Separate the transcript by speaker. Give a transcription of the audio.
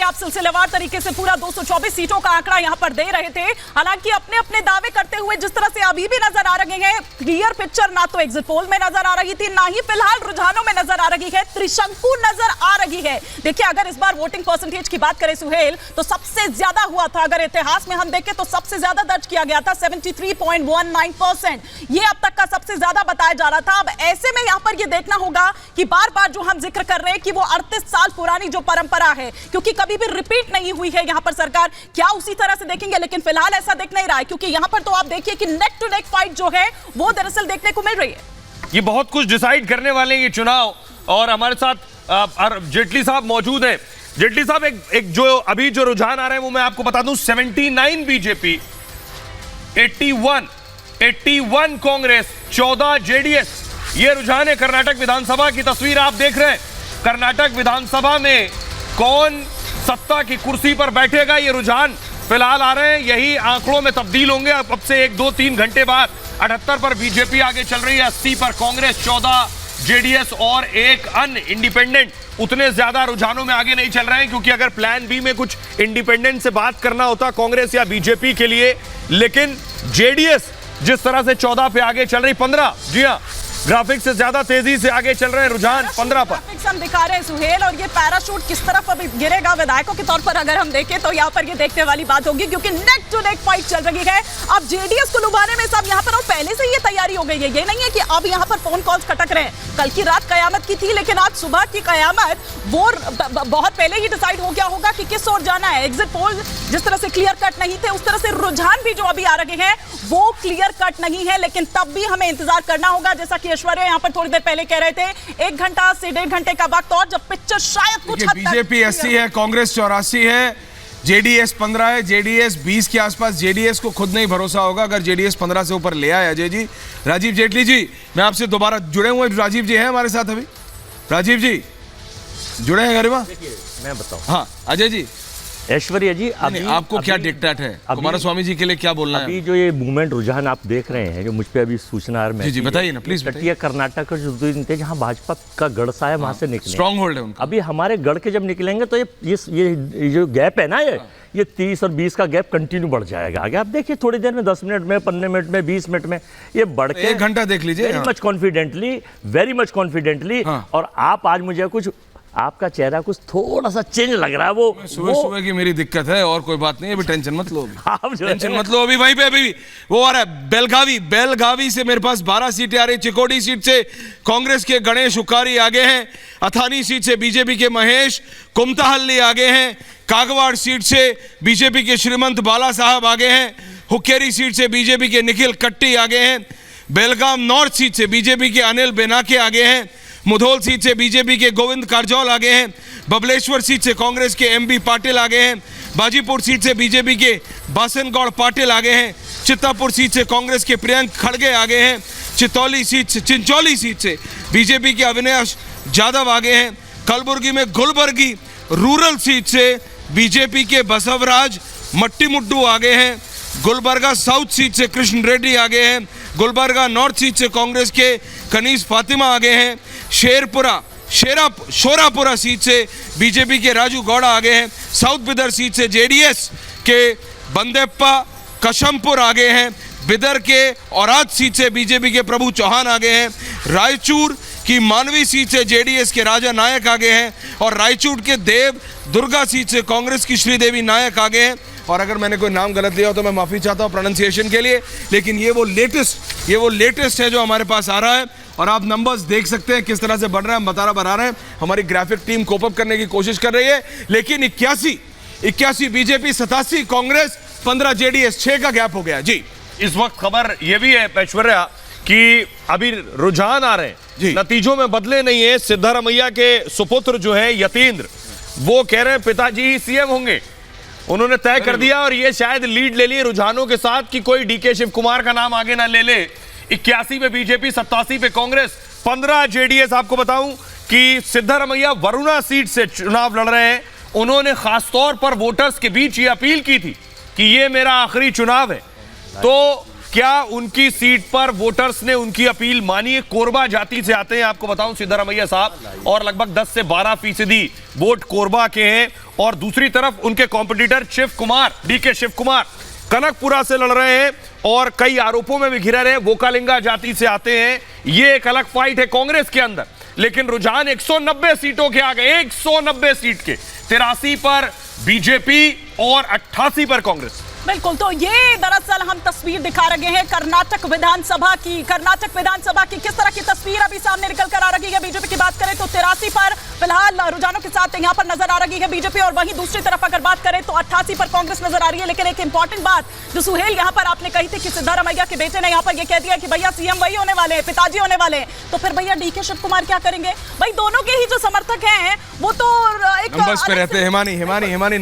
Speaker 1: आप सिलसिलेवार तरीके से पूरा 224 सीटों का आंकड़ा यहां पर दे रहे थे। हालांकि अपने अपने दावे करते हुए जिस तरह से अभी भी नजर आ रहे हैं, क्लियर पिक्चर ना तो एग्जिट पोल में नजर आ रही थी, ना ही फिलहाल रुझानों में नजर आ रही है, त्रिशंकु नजर आ रही है। देखिए, अगर इस बार वोटिंग परसेंटेज की बात करें सुहेल, तो सबसे ज्यादा हुआ था, अगर इतिहास में हम देखें तो सबसे ज्यादा दर्ज किया गया था 73.19%। ये अब तक का सबसे ज्यादा बताया जा रहा था। अब ऐसे में यहां पर ये देखना होगा कि बार बार जो हम जिक्र कर रहे हैं कि वो 38 साल पुरानी जो परंपरा है, क्योंकि कभी भी रिपीट नहीं हुई है यहां पर सरकार, क्या उसी तरह से देखेंगे? लेकिन फिलहाल ऐसा दिख नहीं रहा है, क्योंकि यहां पर तो आप देखिए कि नेक टू नेक फाइट जो है वो दरअसल देखने को मिल रही है।
Speaker 2: ये बहुत कुछ डिसाइड करने वाले हैं ये चुनाव। और हमारे साथ जेटली साहब मौजूद हैं। जेटली साहब, एक जो अभी जो रुझान आ रहे हैं वो मैं आपको बता दूं, 79 बीजेपी, 81 कांग्रेस, 14 जेडीएस। ये रुझान है कर्नाटक विधानसभा की तस्वीर आप देख रहे हैं। कर्नाटक विधानसभा में कौन सत्ता की कुर्सी पर बैठेगा, ये रुझान फिलहाल आ रहे हैं। यही आंकड़ों में तब्दील होंगे अब से 1-2-3 घंटे बाद। 78 पर बीजेपी आगे चल रही है, 80 पर कांग्रेस, 14 जेडीएस और एक अन्य इंडिपेंडेंट। उतने ज्यादा रुझानों में आगे नहीं चल रहे हैं, क्योंकि अगर प्लान बी में कुछ इंडिपेंडेंट से बात करना होता कांग्रेस या बीजेपी के लिए, लेकिन जेडीएस जिस तरह से 14 पे आगे चल रही, 15, जी हाँ, ग्राफिक्स से ज्यादा तेजी से आगे चल रहे हैं रुझान 15 पर।
Speaker 1: ग्राफिक्स हम दिखा रहे हैं सुहेल, और ये पैराशूट किस तरफ अभी गिरेगा विधायकों के तौर पर अगर हम देखें तो यहाँ पर ये देखने वाली बात होगी, क्योंकि नेक टू नेक फाइट चल रही है। अब जेडीएस को लुभाने में सब यहाँ पर, और पहले से ये तैयारी हो गई है, ये नहीं है कि अब यहाँ पर फोन कॉल्स खटक रहे हैं। कल की रात कयामत की थी, लेकिन आज सुबह की कयामत वो बहुत पहले ही डिसाइड हो गया होगा कि किस ओर जाना है। एग्जिट पोल जिस तरह से क्लियर कट नहीं थे, उस तरह से रुझान भी जो अभी आ रहे हैं वो क्लियर कट नहीं है। लेकिन तब भी हमें इंतजार करना होगा, जैसा कि ऐश्वर्या यहाँ पर थोड़ी देर पहले कह रहे थे, 1 घंटा से 1.5 घंटे का वक्त, और जब पिक्चर शायद कुछ हद तक
Speaker 3: बीजेपी 80 है, कांग्रेस 84 है, जेडीएस 15 है, जेडीएस 20 के आसपास। जेडीएस को खुद नहीं भरोसा होगा अगर जेडीएस 15 से ऊपर ले आए। अजय जी, राजीव जेटली जी, मैं आपसे दोबारा जुड़े हुए, राजीव जी हैं हमारे साथ अभी। राजीव जी जुड़े हैं गरिमा?
Speaker 4: मैं बताऊं।
Speaker 3: हाँ अजय जी।
Speaker 4: ऐश्वर्या जी,
Speaker 3: अभी आपको क्या डिक्टेट है, कुमारस्वामी जी के लिए क्या बोलना है?
Speaker 4: अभी जो ये मूवमेंट रुझान आप देख रहे हैं, जो मुझ पे अभी सूचना आ रही है,
Speaker 3: जी बताइए ना प्लीज।
Speaker 4: तटीय कर्नाटक का जो दिन थे जहाँ भाजपा का गढ़ सा है, वहां से निकले,
Speaker 3: स्ट्रॉन्ग होल्ड है उनका।
Speaker 4: अभी हमारे गढ़ के जब निकलेंगे तो ये जो गैप है ना, ये 30 और 20 का गैप कंटिन्यू बढ़ जाएगा आगे। आप देखिए थोड़ी देर में 10 मिनट में, 15 मिनट में, 20 मिनट में ये बढ़ के
Speaker 3: 1 घंटा देख लीजिए।
Speaker 4: Very much confidently. और आप आज मुझे कुछ, आपका चेहरा कुछ थोड़ा सा चेंज लग रहा है। वो
Speaker 3: सुबह की मेरी दिक्कत है और कोई बात नहीं, अभी टेंशन मत लो।
Speaker 4: टेंशन
Speaker 3: मत लो, अभी वहीं पे अभी वो आ रहा है। बेलगावी से मेरे पास 12 सीटें आ रही। चिकोडी सीट से कांग्रेस के गणेश हुक्कारी आगे हैं। अथानी सीट से बीजेपी के महेश कुमताहल्ली आगे हैं। कागवाड़ सीट से बीजेपी के श्रीमंत बाला साहब आगे हैं। हुक्केरी सीट से बीजेपी के निखिल कट्टी आगे हैं। बेलगाम नॉर्थ सीट से बीजेपी के अनिल बेनाके आगे हैं। मुधोल सीट से बीजेपी के गोविंद कारजौल आगे हैं। बबलेश्वर सीट से कांग्रेस के एमबी पाटिल आगे हैं। बाजीपुर सीट से बीजेपी के बासनगौड़ पाटिल आगे हैं। चित्तापुर सीट से कांग्रेस के प्रियंक खड़गे आगे हैं। चिंचौली सीट से बीजेपी के अविनाश जाधव आगे हैं। कलबुर्गी में गुलबर्गी रूरल सीट से बीजेपी के बसवराज मट्टीमुड्डू आगे हैं। गुलबर्गा साउथ सीट से कृष्ण रेड्डी आगे हैं। गुलबर्गा नॉर्थ सीट से कांग्रेस के कनीज फातिमा आगे हैं। शोरापुरा सीट से बीजेपी के राजू गौड़ा आगे हैं। साउथ बिदर सीट से जेडीएस के बंदेप्पा कशमपुर आगे हैं। बिदर के औराद सीट से बीजेपी के प्रभु चौहान आगे हैं। रायचूर की मानवी सीट से जेडीएस के राजा नायक आगे हैं। और रायचूर के देव दुर्गा सीट से कांग्रेस की श्रीदेवी नायक आगे हैं। और अगर मैंने कोई नाम गलत लिया हो तो मैं माफी चाहता हूं प्रोनाउंसिएशन के लिए, लेकिन ये वो लेटेस्ट है जो हमारे पास आ रहा है। और आप नंबर्स देख सकते हैं किस तरह से बढ़ रहे हैं, हम बता रहे हैं। हमारी ग्राफिक टीम कोप अप करने की कोशिश कर रही है, लेकिन 81 बीजेपी, 87 कांग्रेस, 15 जेडीएस, 6 का गैप हो गया। जी
Speaker 2: इस वक्त खबर यह भी है ऐश्वर्या कि अभी रुझान आ रहे हैं, नतीजों में बदले नहीं है। सिद्धारमैया के सुपुत्र जो है यतीन्द्र, वो कह रहे हैं पिताजी सीएम होंगे, उन्होंने तय कर दिया। और ये शायद लीड ले लिए रुझानों के साथ कि कोई डीके शिव कुमार का नाम आगे ना ले ले। 81 पे बीजेपी, 87 पे कांग्रेस, 15 जेडीएस। आपको बताऊं कि सिद्धारमैया वरुणा सीट से चुनाव लड़ रहे हैं। उन्होंने खासतौर पर वोटर्स के बीच ये अपील की थी कि ये मेरा आखिरी चुनाव है, तो क्या उनकी सीट पर वोटर्स ने उनकी अपील मानी है? कोरबा जाति से आते हैं, आपको बताऊं सिद्धारमैया साहब, और लगभग 10 से 12% वोट कोरबा के हैं। और दूसरी तरफ उनके कॉम्पिटिटर शिव कुमार, डीके शिव कुमार कनकपुरा से लड़ रहे हैं और कई आरोपों में भी घिरे रहे हैं, वोकालिंगा जाति से आते हैं। ये एक अलग फाइट है कांग्रेस के अंदर, लेकिन रुझान 190 सीटों के आ गए, 190 सीट के, 83 पर बीजेपी और 88 पर कांग्रेस।
Speaker 1: बिल्कुल, तो ये दरअसल हम तस्वीर दिखा रहे हैं कर्नाटक विधानसभा की। कर्नाटक विधानसभा की किस तरह की तस्वीर अभी सामने निकल कर आ रही है। बीजेपी की बात करें तो 83 पर फिलहाल रुझानों के साथ यहां पर नजर आ रही है बीजेपी, और वहीं दूसरी तरफ अगर बात करें तो 88 पर कांग्रेस नजर आ रही है। लेकिन एक इंपॉर्टेंट बात जो सुहेल यहां पर आपने कही थी कि सिद्धारमैया के बेटे ने यहां पर यह कह दिया कि भैया सीएम वही होने वाले हैं, पिताजी होने वाले हैं, तो फिर भैया डीके शिव कुमार क्या करेंगे? भाई दोनों के ही जो समर्थक हैं वो तो एक
Speaker 3: बस पे रहते हैं। हिमानी